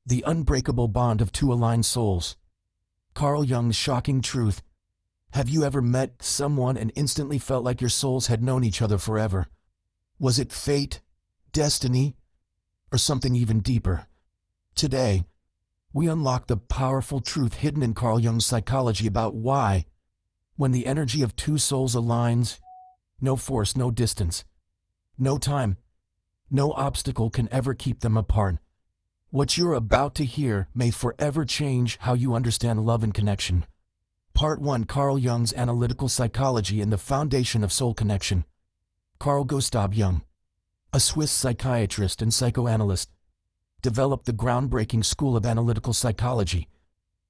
The unbreakable bond of two aligned souls. Carl Jung's shocking truth. Have you ever met someone and instantly felt like your souls had known each other forever? Was it fate, destiny, or something even deeper? Today, we unlock the powerful truth hidden in Carl Jung's psychology about why, when the energy of two souls aligns, no force, no distance, no time, no obstacle can ever keep them apart. What you're about to hear may forever change how you understand love and connection. Part 1: Carl Jung's Analytical Psychology and the Foundation of Soul Connection. Carl Gustav Jung, a Swiss psychiatrist and psychoanalyst, developed the groundbreaking school of analytical psychology.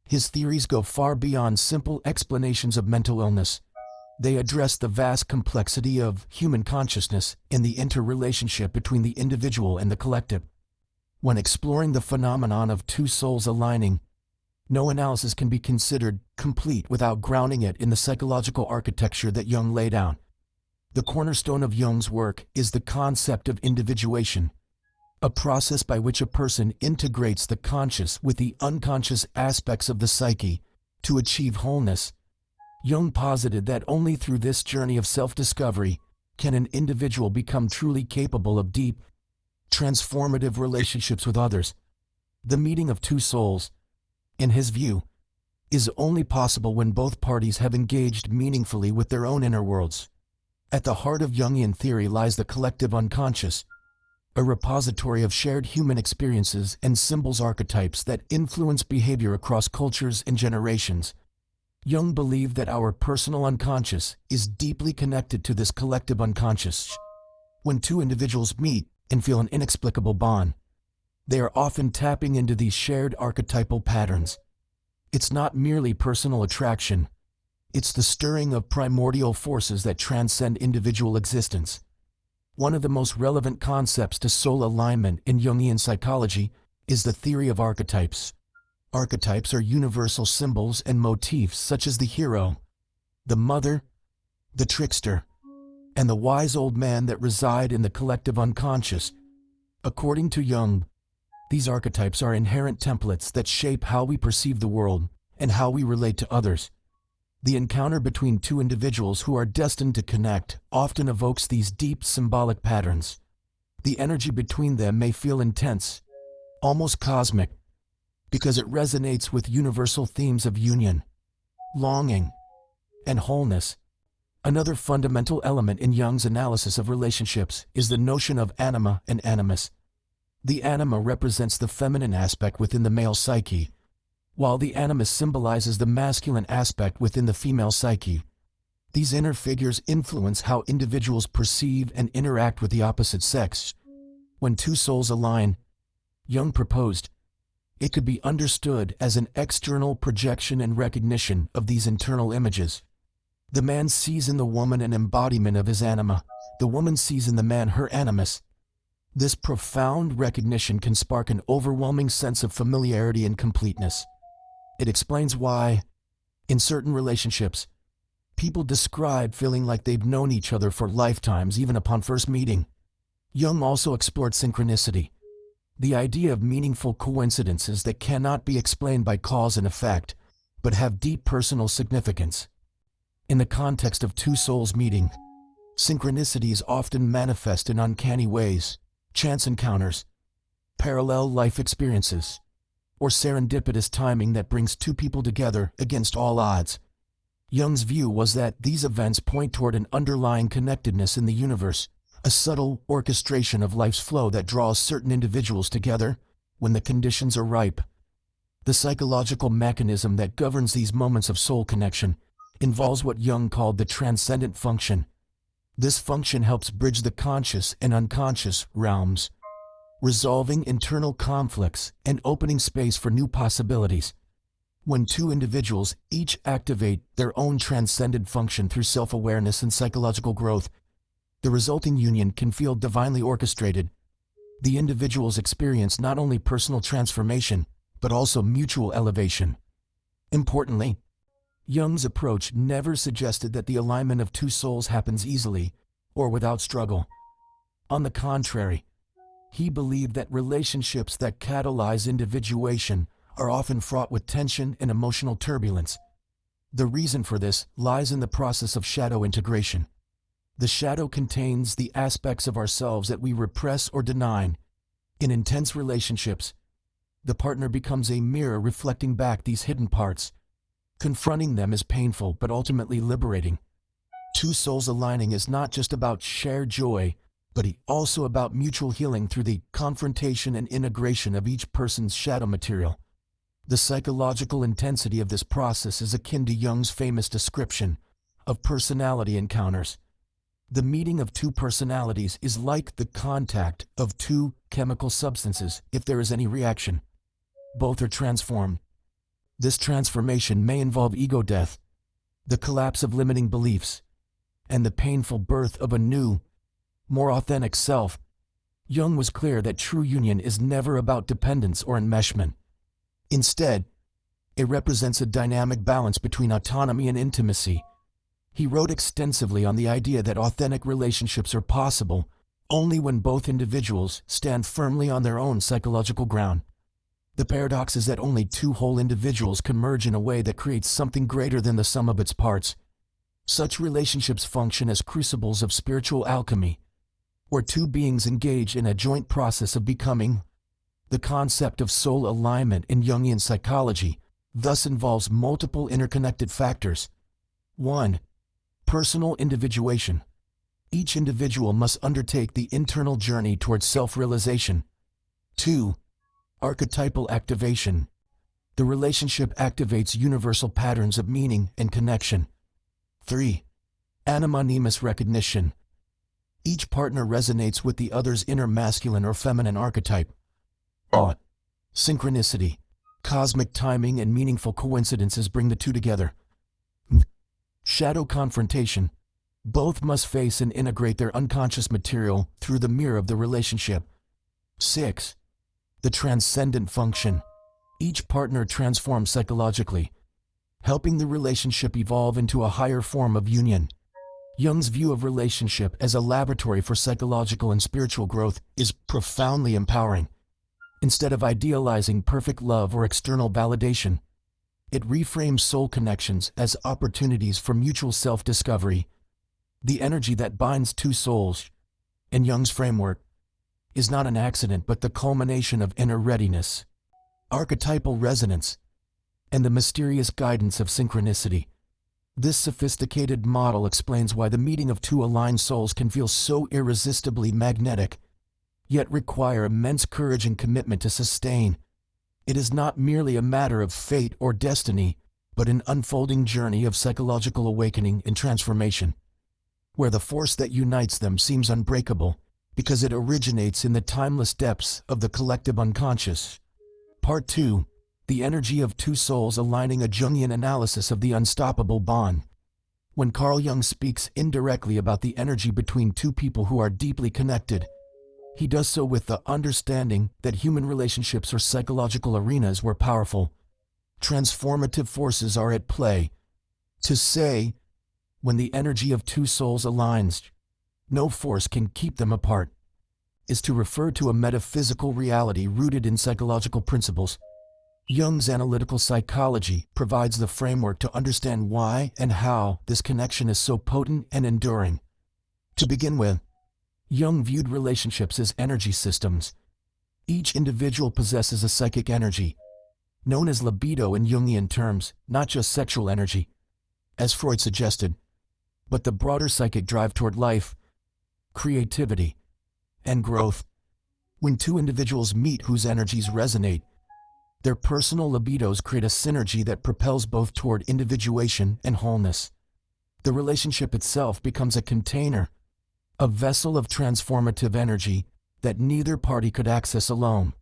His theories go far beyond simple explanations of mental illness. They address the vast complexity of human consciousness and the interrelationship between the individual and the collective. When exploring the phenomenon of two souls aligning, no analysis can be considered complete without grounding it in the psychological architecture that Jung laid out. The cornerstone of Jung's work is the concept of individuation, a process by which a person integrates the conscious with the unconscious aspects of the psyche to achieve wholeness. Jung posited that only through this journey of self-discovery can an individual become truly capable of deep, transformative relationships with others. The meeting of two souls, in his view, is only possible when both parties have engaged meaningfully with their own inner worlds. At the heart of Jungian theory lies the collective unconscious, a repository of shared human experiences and symbols archetypes that influence behavior across cultures and generations. Jung believed that our personal unconscious is deeply connected to this collective unconscious. When two individuals meet and feel an inexplicable bond, they are often tapping into these shared archetypal patterns. It's not merely personal attraction. It's the stirring of primordial forces that transcend individual existence. One of the most relevant concepts to soul alignment in Jungian psychology is the theory of archetypes. Archetypes are universal symbols and motifs such as the hero, the mother, the trickster, and the wise old man that reside in the collective unconscious. According to Jung, these archetypes are inherent templates that shape how we perceive the world and how we relate to others. The encounter between two individuals who are destined to connect often evokes these deep symbolic patterns. The energy between them may feel intense, almost cosmic, because it resonates with universal themes of union, longing, and wholeness. Another fundamental element in Jung's analysis of relationships is the notion of anima and animus. The anima represents the feminine aspect within the male psyche, while the animus symbolizes the masculine aspect within the female psyche. These inner figures influence how individuals perceive and interact with the opposite sex. When two souls align, Jung proposed, it could be understood as an external projection and recognition of these internal images. The man sees in the woman an embodiment of his anima. The woman sees in the man her animus. This profound recognition can spark an overwhelming sense of familiarity and completeness. It explains why, in certain relationships, people describe feeling like they've known each other for lifetimes even upon first meeting. Jung also explored synchronicity, the idea of meaningful coincidences that cannot be explained by cause and effect, but have deep personal significance. In the context of two souls meeting, synchronicities often manifest in uncanny ways, chance encounters, parallel life experiences, or serendipitous timing that brings two people together against all odds. Jung's view was that these events point toward an underlying connectedness in the universe, a subtle orchestration of life's flow that draws certain individuals together when the conditions are ripe. The psychological mechanism that governs these moments of soul connection involves what Jung called the transcendent function. This function helps bridge the conscious and unconscious realms, resolving internal conflicts and opening space for new possibilities. When two individuals each activate their own transcendent function through self-awareness and psychological growth, the resulting union can feel divinely orchestrated. The individuals experience not only personal transformation, but also mutual elevation. Importantly, Jung's approach never suggested that the alignment of two souls happens easily or without struggle. On the contrary, He believed that relationships that catalyze individuation are often fraught with tension and emotional turbulence. The reason for this lies in the process of shadow integration. The shadow contains the aspects of ourselves that we repress or deny. In intense relationships, the partner becomes a mirror reflecting back these hidden parts. Confronting them is painful but ultimately liberating. Two souls aligning is not just about shared joy, but also about mutual healing through the confrontation and integration of each person's shadow material. The psychological intensity of this process is akin to Jung's famous description of personality encounters. The meeting of two personalities is like the contact of two chemical substances. If there is any reaction, both are transformed. This transformation may involve ego death, the collapse of limiting beliefs, and the painful birth of a new, more authentic self. Jung was clear that true union is never about dependence or enmeshment. Instead, it represents a dynamic balance between autonomy and intimacy. He wrote extensively on the idea that authentic relationships are possible only when both individuals stand firmly on their own psychological ground. The paradox is that only two whole individuals can merge in a way that creates something greater than the sum of its parts. Such relationships function as crucibles of spiritual alchemy, where two beings engage in a joint process of becoming. The concept of soul alignment in Jungian psychology thus involves multiple interconnected factors. 1. Personal individuation. Each individual must undertake the internal journey towards self-realization. 2. Archetypal activation. The relationship activates universal patterns of meaning and connection. 3. Anonymous recognition. Each partner resonates with the other's inner masculine or feminine archetype. Synchronicity. Cosmic timing and meaningful coincidences bring the two together. Shadow confrontation. Both must face and integrate their unconscious material through the mirror of the relationship. 6. The transcendent function. Each partner transforms psychologically, helping the relationship evolve into a higher form of union. Jung's view of relationship as a laboratory for psychological and spiritual growth is profoundly empowering. Instead of idealizing perfect love or external validation, it reframes soul connections as opportunities for mutual self-discovery. The energy that binds two souls, in Jung's framework, is not an accident but the culmination of inner readiness, archetypal resonance, and the mysterious guidance of synchronicity. This sophisticated model explains why the meeting of two aligned souls can feel so irresistibly magnetic, yet require immense courage and commitment to sustain. It is not merely a matter of fate or destiny, but an unfolding journey of psychological awakening and transformation, where the force that unites them seems unbreakable because it originates in the timeless depths of the collective unconscious. Part 2. The energy of two souls aligning. A Jungian analysis of the unstoppable bond. When Carl Jung speaks indirectly about the energy between two people who are deeply connected, he does so with the understanding that human relationships are psychological arenas where powerful, transformative forces are at play. To say, when the energy of two souls aligns, no force can keep them apart, is to refer to a metaphysical reality rooted in psychological principles. Jung's analytical psychology provides the framework to understand why and how this connection is so potent and enduring. To begin with, Jung viewed relationships as energy systems. Each individual possesses a psychic energy, known as libido in Jungian terms, not just sexual energy, as Freud suggested, but the broader psychic drive toward life, creativity, and growth. When two individuals meet whose energies resonate, their personal libidos create a synergy that propels both toward individuation and wholeness. The relationship itself becomes a container, a vessel of transformative energy that neither party could access alone.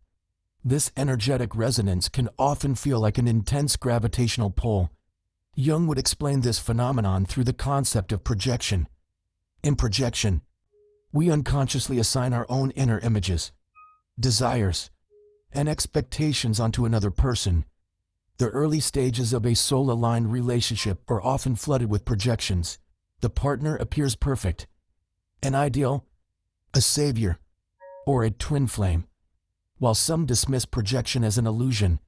This energetic resonance can often feel like an intense gravitational pull. Jung would explain this phenomenon through the concept of projection. In projection, we unconsciously assign our own inner images, desires, and expectations onto another person. The early stages of a soul-aligned relationship are often flooded with projections. The partner appears perfect, an ideal, a savior, or a twin flame. While some dismiss projection as an illusion,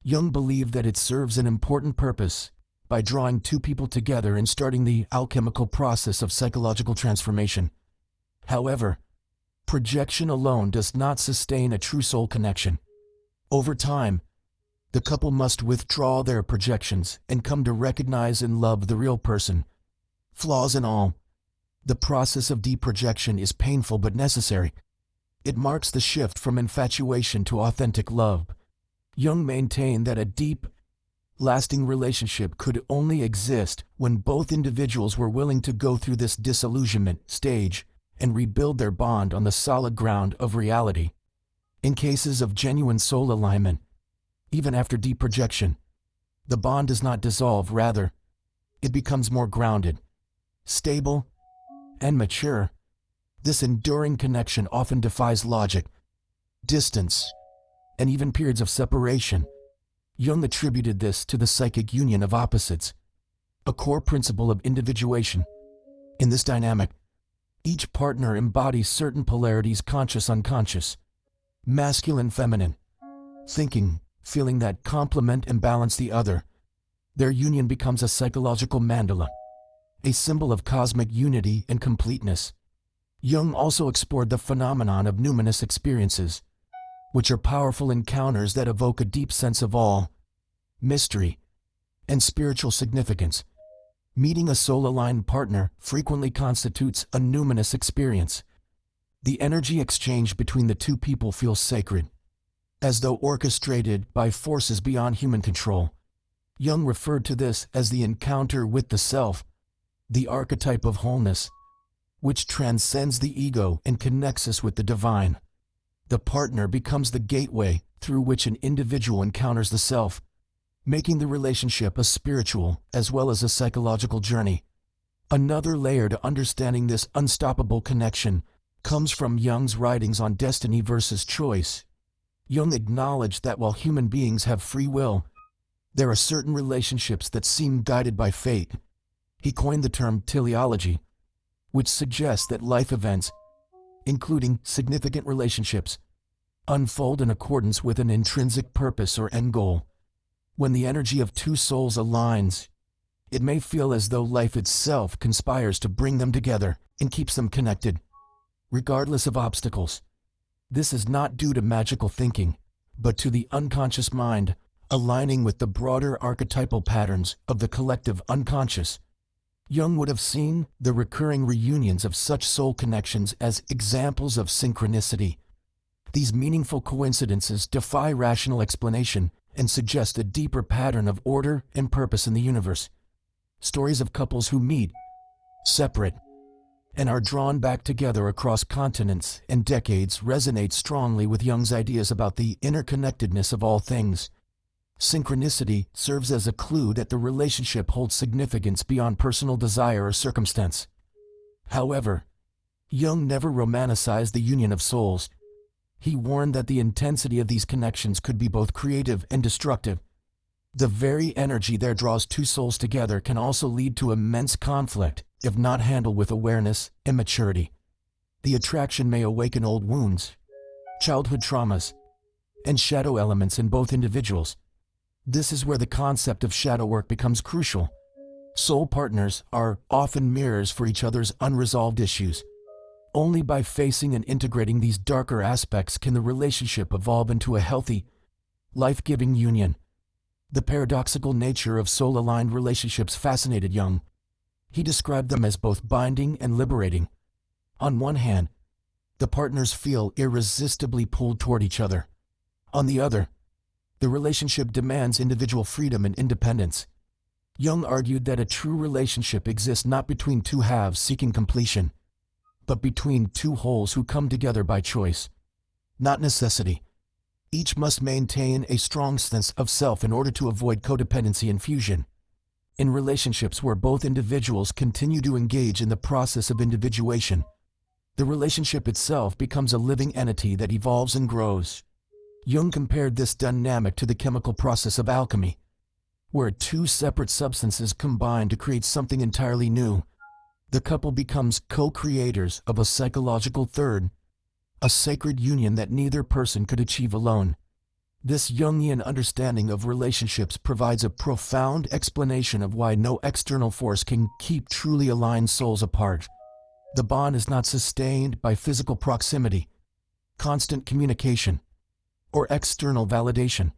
Jung believed that it serves an important purpose by drawing two people together and starting the alchemical process of psychological transformation. However, projection alone does not sustain a true soul connection. Over time, the couple must withdraw their projections and come to recognize and love the real person, flaws and all. The process of deprojection is painful but necessary. It marks the shift from infatuation to authentic love. Jung maintained that a deep, lasting relationship could only exist when both individuals were willing to go through this disillusionment stage and rebuild their bond on the solid ground of reality. In cases of genuine soul alignment, even after deprojection, the bond does not dissolve, rather, it becomes more grounded, stable, and mature. This enduring connection often defies logic, distance, and even periods of separation. Jung attributed this to the psychic union of opposites, a core principle of individuation. In this dynamic, each partner embodies certain polarities, conscious-unconscious, masculine-feminine, thinking, feeling that complement and balance the other. Their union becomes a psychological mandala, a symbol of cosmic unity and completeness. Jung also explored the phenomenon of numinous experiences, which are powerful encounters that evoke a deep sense of awe, mystery, and spiritual significance. Meeting a soul-aligned partner frequently constitutes a numinous experience. The energy exchange between the two people feels sacred, as though orchestrated by forces beyond human control. Jung referred to this as the encounter with the self, the archetype of wholeness, which transcends the ego and connects us with the divine. The partner becomes the gateway through which an individual encounters the self, making the relationship a spiritual as well as a psychological journey. Another layer to understanding this unstoppable connection comes from Jung's writings on destiny versus choice. Jung acknowledged that while human beings have free will, there are certain relationships that seem guided by fate. He coined the term teleology, which suggests that life events, including significant relationships, unfold in accordance with an intrinsic purpose or end goal. When the energy of two souls aligns, it may feel as though life itself conspires to bring them together and keeps them connected, regardless of obstacles. This is not due to magical thinking, but to the unconscious mind aligning with the broader archetypal patterns of the collective unconscious. Jung would have seen the recurring reunions of such soul connections as examples of synchronicity. These meaningful coincidences defy rational explanation and suggest a deeper pattern of order and purpose in the universe. Stories of couples who meet, separate, and are drawn back together across continents and decades resonate strongly with Jung's ideas about the interconnectedness of all things. Synchronicity serves as a clue that the relationship holds significance beyond personal desire or circumstance. However, Jung never romanticized the union of souls. He warned that the intensity of these connections could be both creative and destructive. The very energy that draws two souls together can also lead to immense conflict if not handled with awareness and maturity. The attraction may awaken old wounds, childhood traumas, and shadow elements in both individuals. This is where the concept of shadow work becomes crucial. Soul partners are often mirrors for each other's unresolved issues. Only by facing and integrating these darker aspects can the relationship evolve into a healthy, life-giving union. The paradoxical nature of soul-aligned relationships fascinated Jung. He described them as both binding and liberating. On one hand, the partners feel irresistibly pulled toward each other. On the other, the relationship demands individual freedom and independence. Jung argued that a true relationship exists not between two halves seeking completion, but between two wholes who come together by choice, not necessity. Each must maintain a strong sense of self in order to avoid codependency and fusion. In relationships where both individuals continue to engage in the process of individuation, the relationship itself becomes a living entity that evolves and grows. Jung compared this dynamic to the chemical process of alchemy, where two separate substances combine to create something entirely new. The couple becomes co-creators of a psychological third, a sacred union that neither person could achieve alone. This Jungian understanding of relationships provides a profound explanation of why no external force can keep truly aligned souls apart. The bond is not sustained by physical proximity, constant communication, or external validation.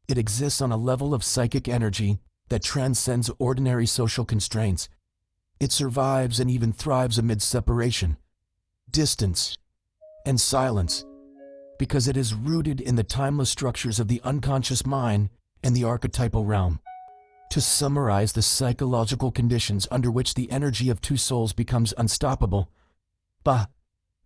It exists on a level of psychic energy that transcends ordinary social constraints. It survives and even thrives amid separation, distance, and silence, because it is rooted in the timeless structures of the unconscious mind and the archetypal realm. To summarize the psychological conditions under which the energy of two souls becomes unstoppable: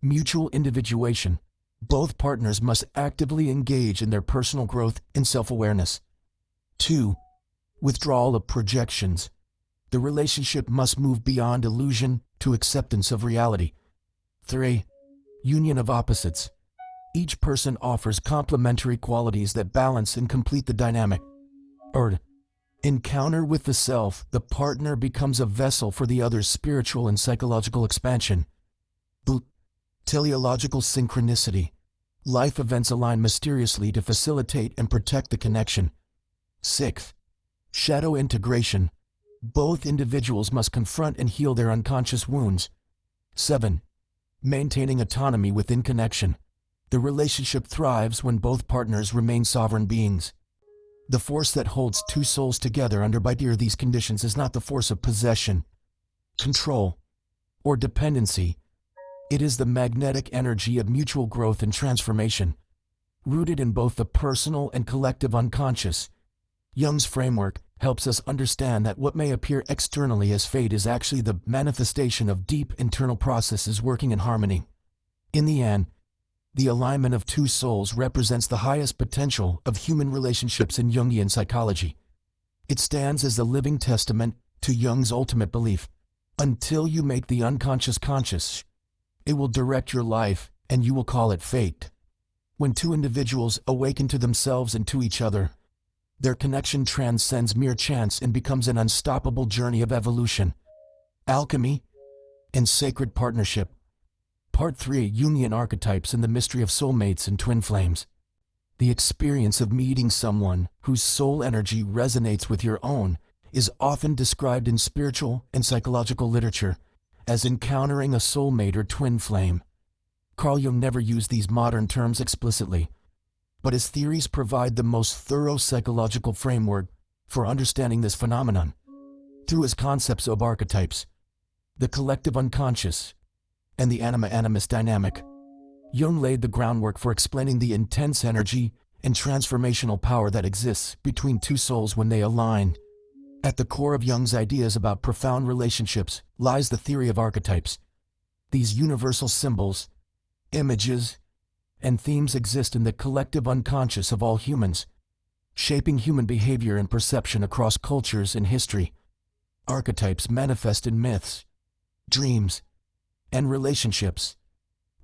mutual individuation. Both partners must actively engage in their personal growth and self-awareness. 2. Withdrawal of projections. The relationship must move beyond illusion to acceptance of reality. 3. Union of opposites. Each person offers complementary qualities that balance and complete the dynamic. Encounter with the self. The partner becomes a vessel for the other's spiritual and psychological expansion. Teleological synchronicity. Life events align mysteriously to facilitate and protect the connection. 6. Shadow integration. Both individuals must confront and heal their unconscious wounds. 7. Maintaining autonomy within connection. The relationship thrives when both partners remain sovereign beings. The force that holds two souls together under these conditions is not the force of possession, control, or dependency. It is the magnetic energy of mutual growth and transformation, rooted in both the personal and collective unconscious. Jung's framework helps us understand that what may appear externally as fate is actually the manifestation of deep internal processes working in harmony. In the end, the alignment of two souls represents the highest potential of human relationships in Jungian psychology. It stands as the living testament to Jung's ultimate belief: until you make the unconscious conscious, it will direct your life, and you will call it fate. When two individuals awaken to themselves and to each other, their connection transcends mere chance and becomes an unstoppable journey of evolution, alchemy, and sacred partnership. Part 3: Jungian archetypes and the mystery of soulmates and twin flames. The experience of meeting someone whose soul energy resonates with your own is often described in spiritual and psychological literature as encountering a soulmate or twin flame. Carl Jung never used these modern terms explicitly, but his theories provide the most thorough psychological framework for understanding this phenomenon. Through his concepts of archetypes, the collective unconscious, and the anima-animus dynamic, Jung laid the groundwork for explaining the intense energy and transformational power that exists between two souls when they align. At the core of Jung's ideas about profound relationships lies the theory of archetypes. These universal symbols, images, and themes exist in the collective unconscious of all humans, shaping human behavior and perception across cultures and history. Archetypes manifest in myths, dreams, and relationships.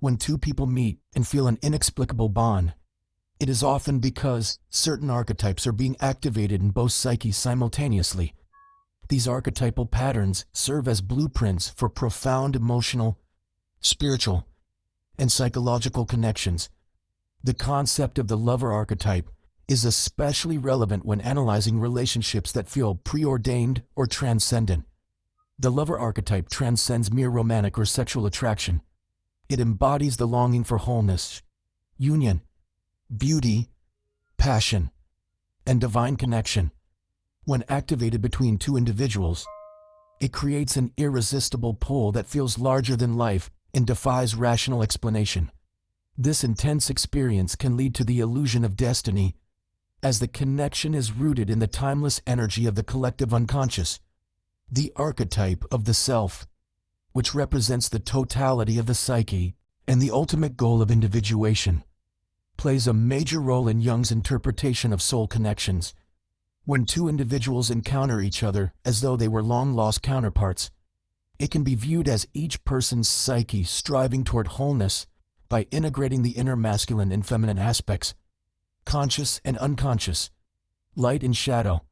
When two people meet and feel an inexplicable bond, it is often because certain archetypes are being activated in both psyches simultaneously. These archetypal patterns serve as blueprints for profound emotional, spiritual, and psychological connections. The concept of the lover archetype is especially relevant when analyzing relationships that feel preordained or transcendent. The lover archetype transcends mere romantic or sexual attraction. It embodies the longing for wholeness, union, beauty, passion, and divine connection. When activated between two individuals, it creates an irresistible pull that feels larger than life and defies rational explanation. This intense experience can lead to the illusion of destiny, as the connection is rooted in the timeless energy of the collective unconscious. The archetype of the self, which represents the totality of the psyche and the ultimate goal of individuation, plays a major role in Jung's interpretation of soul connections. When two individuals encounter each other as though they were long-lost counterparts, it can be viewed as each person's psyche striving toward wholeness by integrating the inner masculine and feminine aspects, conscious and unconscious, light and shadow.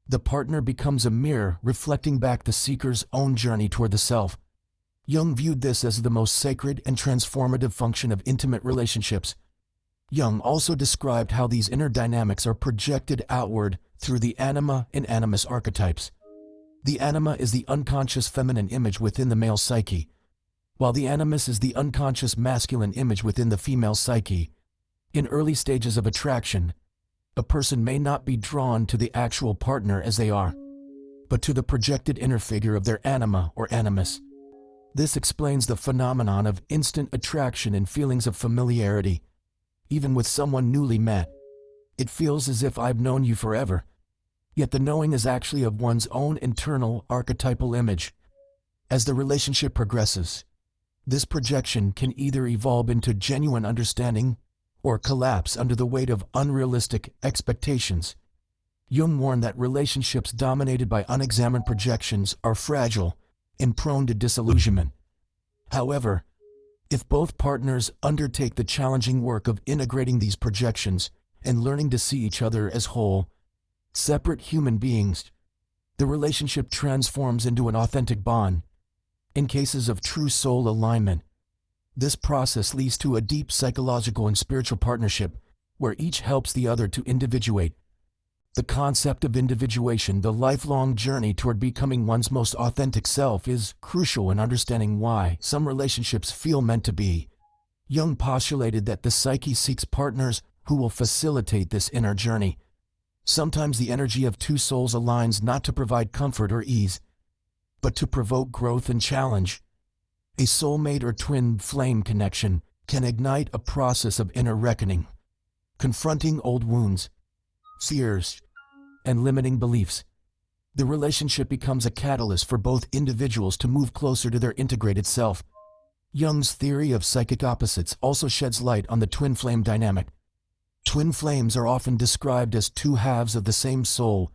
The partner becomes a mirror reflecting back the seeker's own journey toward the self. Jung viewed this as the most sacred and transformative function of intimate relationships. Jung also described how these inner dynamics are projected outward through the anima and animus archetypes. The anima is the unconscious feminine image within the male psyche, while the animus is the unconscious masculine image within the female psyche. In early stages of attraction, a person may not be drawn to the actual partner as they are, but to the projected inner figure of their anima or animus. This explains the phenomenon of instant attraction and feelings of familiarity. Even with someone newly met, it feels as if I've known you forever. Yet the knowing is actually of one's own internal archetypal image. As the relationship progresses, this projection can either evolve into genuine understanding or collapse under the weight of unrealistic expectations. Jung warned that relationships dominated by unexamined projections are fragile and prone to disillusionment. However, if both partners undertake the challenging work of integrating these projections and learning to see each other as whole, separate human beings, the relationship transforms into an authentic bond. In cases of true soul alignment, this process leads to a deep psychological and spiritual partnership where each helps the other to individuate. The concept of individuation, the lifelong journey toward becoming one's most authentic self, is crucial in understanding why some relationships feel meant to be. Jung postulated that the psyche seeks partners who will facilitate this inner journey. Sometimes the energy of two souls aligns not to provide comfort or ease, but to provoke growth and challenge. A soulmate or twin flame connection can ignite a process of inner reckoning, confronting old wounds, fears, and limiting beliefs. The relationship becomes a catalyst for both individuals to move closer to their integrated self. Jung's theory of psychic opposites also sheds light on the twin flame dynamic. Twin flames are often described as two halves of the same soul.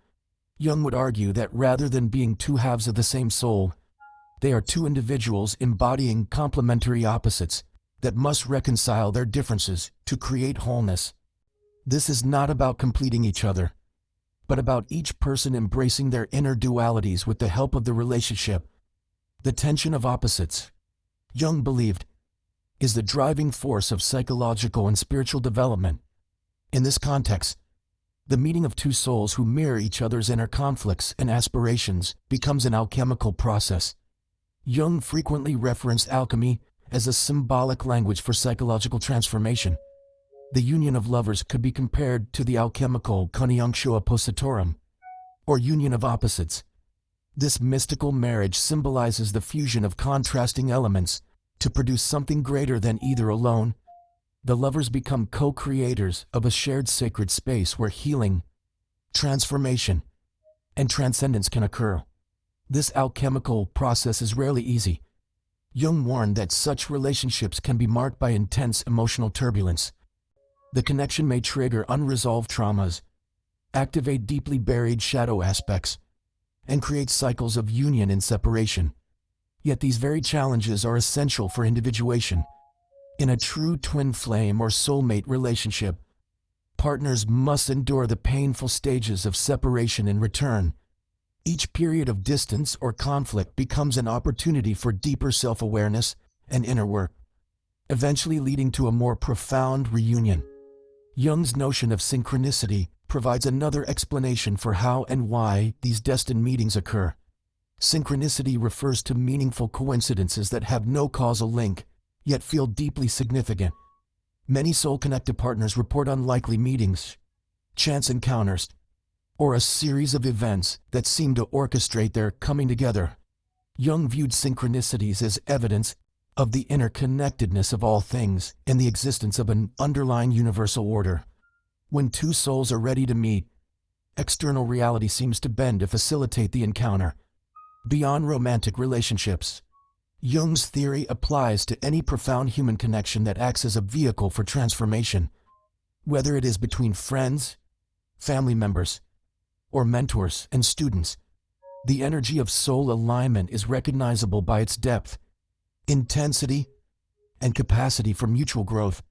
Jung would argue that rather than being two halves of the same soul, they are two individuals embodying complementary opposites that must reconcile their differences to create wholeness. This is not about completing each other, but about each person embracing their inner dualities with the help of the relationship. The tension of opposites, Jung believed, is the driving force of psychological and spiritual development. In this context, the meeting of two souls who mirror each other's inner conflicts and aspirations becomes an alchemical process. Jung frequently referenced alchemy as a symbolic language for psychological transformation. The union of lovers could be compared to the alchemical conjunctio oppositorum, or union of opposites. This mystical marriage symbolizes the fusion of contrasting elements to produce something greater than either alone. The lovers become co-creators of a shared sacred space where healing, transformation, and transcendence can occur. This alchemical process is rarely easy. Jung warned that such relationships can be marked by intense emotional turbulence. The connection may trigger unresolved traumas, activate deeply buried shadow aspects, and create cycles of union and separation. Yet these very challenges are essential for individuation. In a true twin flame or soulmate relationship, partners must endure the painful stages of separation and return. Each period of distance or conflict becomes an opportunity for deeper self-awareness and inner work, eventually leading to a more profound reunion. Jung's notion of synchronicity provides another explanation for how and why these destined meetings occur. Synchronicity refers to meaningful coincidences that have no causal link, yet feel deeply significant. Many soul-connected partners report unlikely meetings, chance encounters, or a series of events that seem to orchestrate their coming together. Jung viewed synchronicities as evidence of the interconnectedness of all things and the existence of an underlying universal order. When two souls are ready to meet, external reality seems to bend to facilitate the encounter. Beyond romantic relationships, Jung's theory applies to any profound human connection that acts as a vehicle for transformation. Whether it is between friends, family members, or mentors and students, the energy of soul alignment is recognizable by its depth, intensity, and capacity for mutual growth.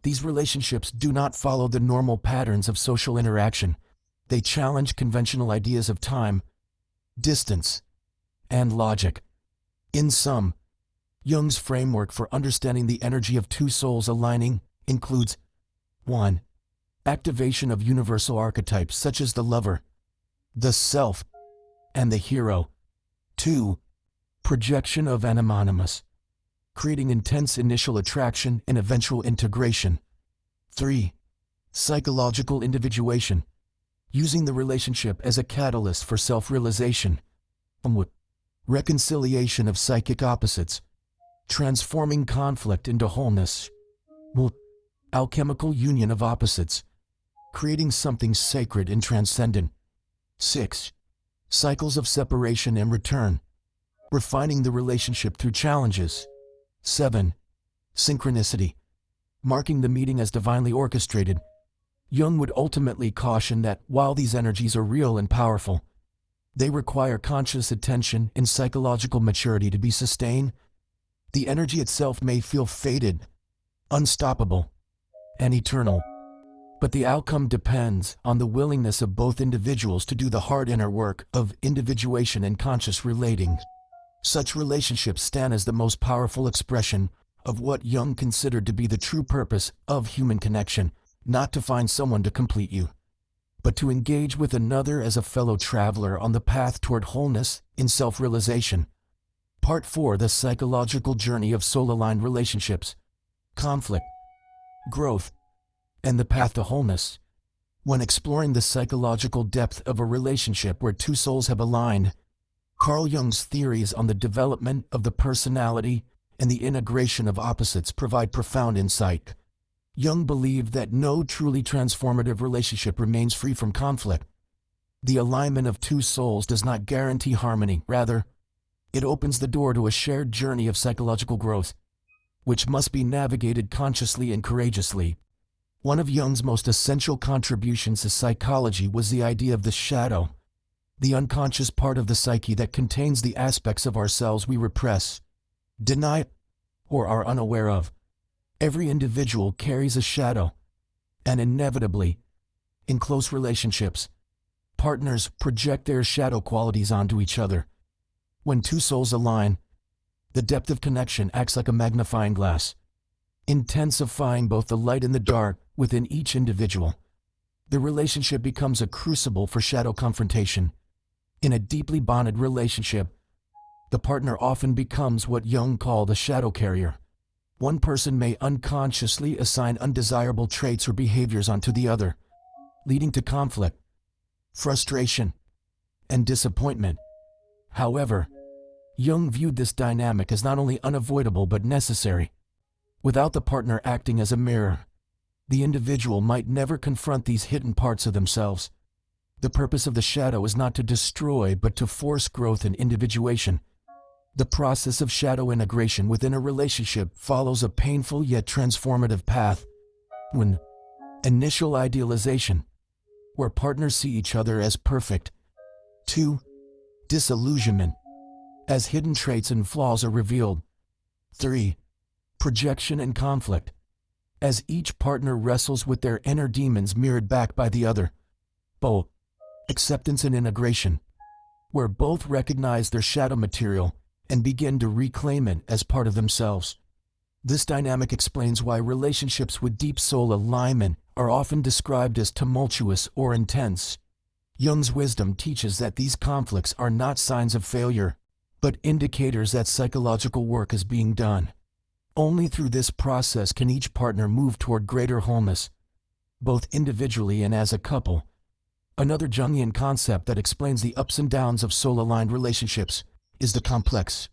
These relationships do not follow the normal patterns of social interaction. They challenge conventional ideas of time, distance, and logic. In sum, Jung's framework for understanding the energy of two souls aligning includes 1. Activation of universal archetypes such as the lover, the self, and the hero. 2. Projection of an anonymous, creating intense initial attraction and eventual integration. 3. Psychological individuation, using the relationship as a catalyst for self-realization. Reconciliation of psychic opposites, transforming conflict into wholeness. Alchemical union of opposites, creating something sacred and transcendent. 6. Cycles of separation and return, refining the relationship through challenges. 7. Synchronicity, marking the meeting as divinely orchestrated. Jung would ultimately caution that while these energies are real and powerful, they require conscious attention and psychological maturity to be sustained. The energy itself may feel fated, unstoppable, and eternal, but the outcome depends on the willingness of both individuals to do the hard inner work of individuation and conscious relating. Such relationships stand as the most powerful expression of what Jung considered to be the true purpose of human connection, not to find someone to complete you, but to engage with another as a fellow traveler on the path toward wholeness in self-realization. Part 4: The Psychological Journey of Soul-Aligned Relationships, Conflict, Growth, and the Path to Wholeness. When exploring the psychological depth of a relationship where two souls have aligned, Carl Jung's theories on the development of the personality and the integration of opposites provide profound insight. Jung believed that no truly transformative relationship remains free from conflict. The alignment of two souls does not guarantee harmony. Rather, it opens the door to a shared journey of psychological growth, which must be navigated consciously and courageously. One of Jung's most essential contributions to psychology was the idea of the shadow, the unconscious part of the psyche that contains the aspects of ourselves we repress, deny, or are unaware of. Every individual carries a shadow, and inevitably, in close relationships, partners project their shadow qualities onto each other. When two souls align, the depth of connection acts like a magnifying glass, intensifying both the light and the dark within each individual. The relationship becomes a crucible for shadow confrontation. In a deeply bonded relationship, the partner often becomes what Jung called a shadow carrier. One person may unconsciously assign undesirable traits or behaviors onto the other, leading to conflict, frustration, and disappointment. However, Jung viewed this dynamic as not only unavoidable but necessary. Without the partner acting as a mirror, the individual might never confront these hidden parts of themselves. The purpose of the shadow is not to destroy but to force growth and individuation. The process of shadow integration within a relationship follows a painful yet transformative path. When initial idealization, where partners see each other as perfect. 2. Disillusionment, as hidden traits and flaws are revealed. 3. Projection and conflict, as each partner wrestles with their inner demons mirrored back by the other. Both. Acceptance and integration, where both recognize their shadow material and begin to reclaim it as part of themselves. This dynamic explains why relationships with deep soul alignment are often described as tumultuous or intense. Jung's wisdom teaches that these conflicts are not signs of failure, but indicators that psychological work is being done. Only through this process can each partner move toward greater wholeness, both individually and as a couple. Another Jungian concept that explains the ups and downs of soul-aligned relationships is the complex.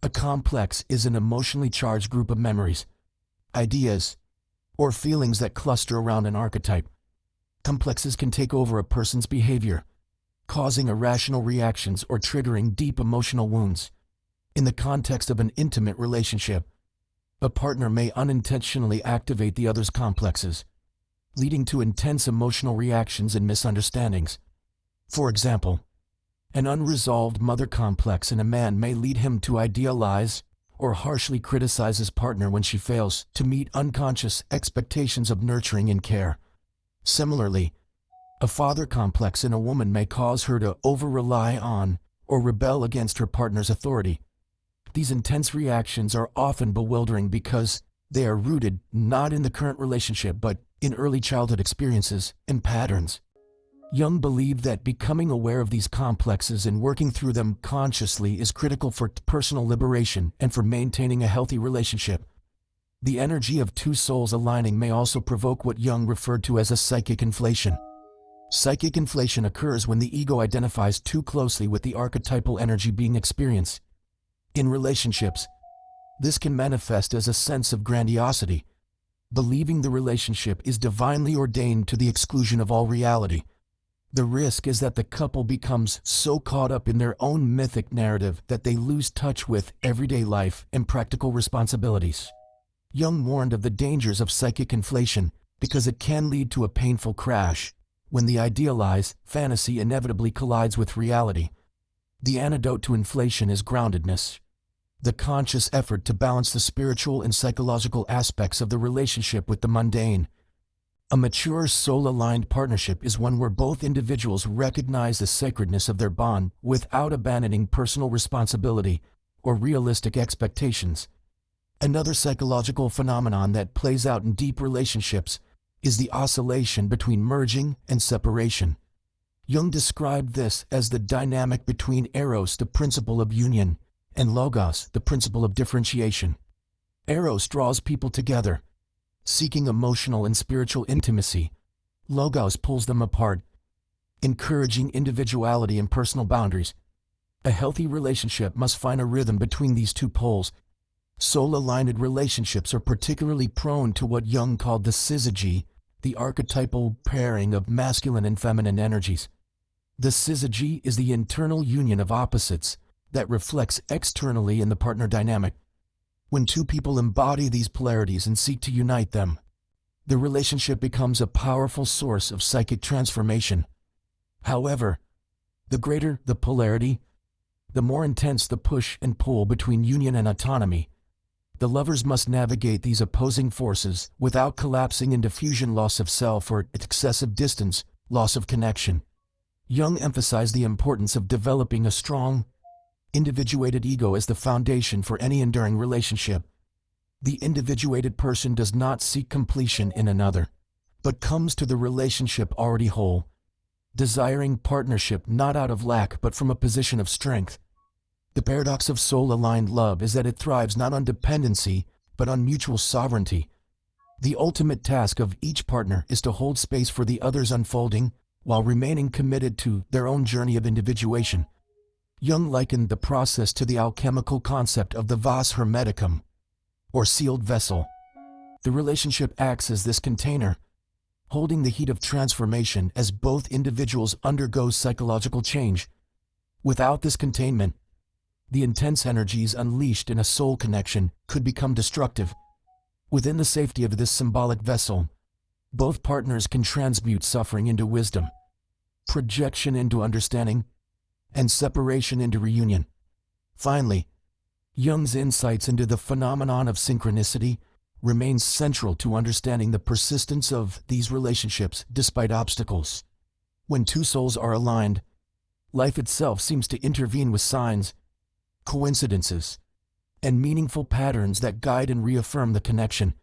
A complex is an emotionally charged group of memories, ideas, or feelings that cluster around an archetype. Complexes can take over a person's behavior, causing irrational reactions or triggering deep emotional wounds. In the context of an intimate relationship, a partner may unintentionally activate the other's complexes, leading to intense emotional reactions and misunderstandings. For example, an unresolved mother complex in a man may lead him to idealize or harshly criticize his partner when she fails to meet unconscious expectations of nurturing and care. Similarly, a father complex in a woman may cause her to over-rely on or rebel against her partner's authority. These intense reactions are often bewildering because they are rooted not in the current relationship but in early childhood experiences and patterns. Jung believed that becoming aware of these complexes and working through them consciously is critical for personal liberation and for maintaining a healthy relationship. The energy of two souls aligning may also provoke what Jung referred to as a psychic inflation. Psychic inflation occurs when the ego identifies too closely with the archetypal energy being experienced. In relationships, this can manifest as a sense of grandiosity, believing the relationship is divinely ordained to the exclusion of all reality. The risk is that the couple becomes so caught up in their own mythic narrative that they lose touch with everyday life and practical responsibilities. Jung warned of the dangers of psychic inflation because it can lead to a painful crash when the idealized fantasy inevitably collides with reality. The antidote to inflation is groundedness, the conscious effort to balance the spiritual and psychological aspects of the relationship with the mundane. A mature, soul-aligned partnership is one where both individuals recognize the sacredness of their bond without abandoning personal responsibility or realistic expectations. Another psychological phenomenon that plays out in deep relationships is the oscillation between merging and separation. Jung described this as the dynamic between eros, the principle of union, and logos, the principle of differentiation. Eros draws people together, seeking emotional and spiritual intimacy. Logos pulls them apart, encouraging individuality and personal boundaries. A healthy relationship must find a rhythm between these two poles. Soul-aligned relationships are particularly prone to what Jung called the syzygy, the archetypal pairing of masculine and feminine energies. The syzygy is the internal union of opposites that reflects externally in the partner dynamic. When two people embody these polarities and seek to unite them, the relationship becomes a powerful source of psychic transformation. However, the greater the polarity, the more intense the push and pull between union and autonomy. The lovers must navigate these opposing forces without collapsing into fusion, loss of self, or excessive distance, loss of connection. Jung emphasized the importance of developing a strong, individuated ego as the foundation for any enduring relationship. The individuated person does not seek completion in another, but comes to the relationship already whole, desiring partnership not out of lack but from a position of strength. The paradox of soul-aligned love is that it thrives not on dependency but on mutual sovereignty. The ultimate task of each partner is to hold space for the other's unfolding while remaining committed to their own journey of individuation. Jung likened the process to the alchemical concept of the vas hermeticum, or sealed vessel. The relationship acts as this container, holding the heat of transformation as both individuals undergo psychological change. Without this containment, the intense energies unleashed in a soul connection could become destructive. Within the safety of this symbolic vessel, both partners can transmute suffering into wisdom, projection into understanding, and separation into reunion. Finally, Jung's insights into the phenomenon of synchronicity remain central to understanding the persistence of these relationships despite obstacles. When two souls are aligned, life itself seems to intervene with signs, coincidences, and meaningful patterns that guide and reaffirm the connection.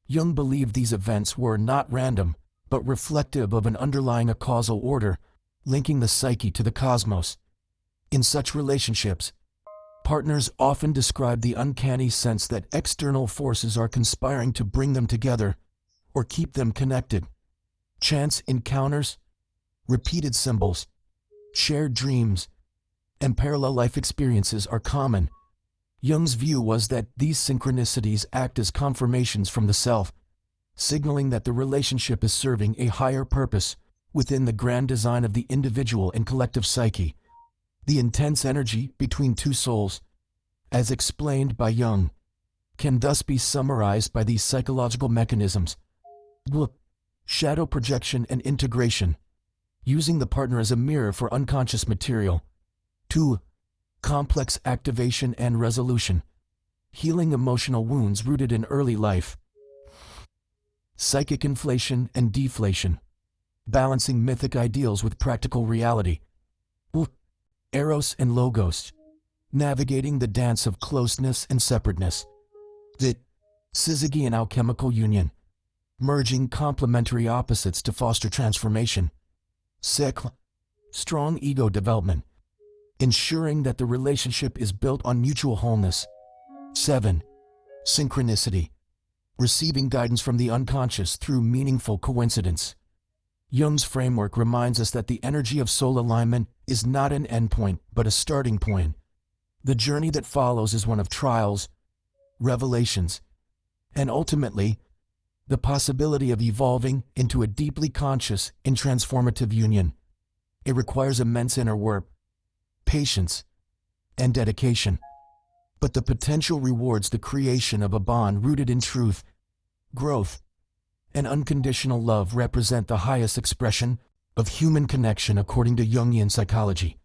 Jung believed these events were not random, but reflective of an underlying causal order, linking the psyche to the cosmos. In such relationships, partners often describe the uncanny sense that external forces are conspiring to bring them together or keep them connected. Chance encounters, repeated symbols, shared dreams, and parallel life experiences are common. Jung's view was that these synchronicities act as confirmations from the self, signaling that the relationship is serving a higher purpose within the grand design of the individual and collective psyche. The intense energy between two souls, as explained by Jung, can thus be summarized by these psychological mechanisms: shadow projection and integration, using the partner as a mirror for unconscious material. 2. Complex activation and resolution, healing emotional wounds rooted in early life. Psychic inflation and deflation, balancing mythic ideals with practical reality. Eros and logos, navigating the dance of closeness and separateness. The Syzygian alchemical union, merging complementary opposites to foster transformation. 6. Strong ego development, ensuring that the relationship is built on mutual wholeness. 7. Synchronicity, receiving guidance from the unconscious through meaningful coincidence. Jung's framework reminds us that the energy of soul alignment is not an endpoint, but a starting point. The journey that follows is one of trials, revelations, and ultimately, the possibility of evolving into a deeply conscious and transformative union. It requires immense inner work, patience, and dedication. But the potential rewards the creation of a bond rooted in truth, growth, and unconditional love represent the highest expression of human connection according to Jungian psychology.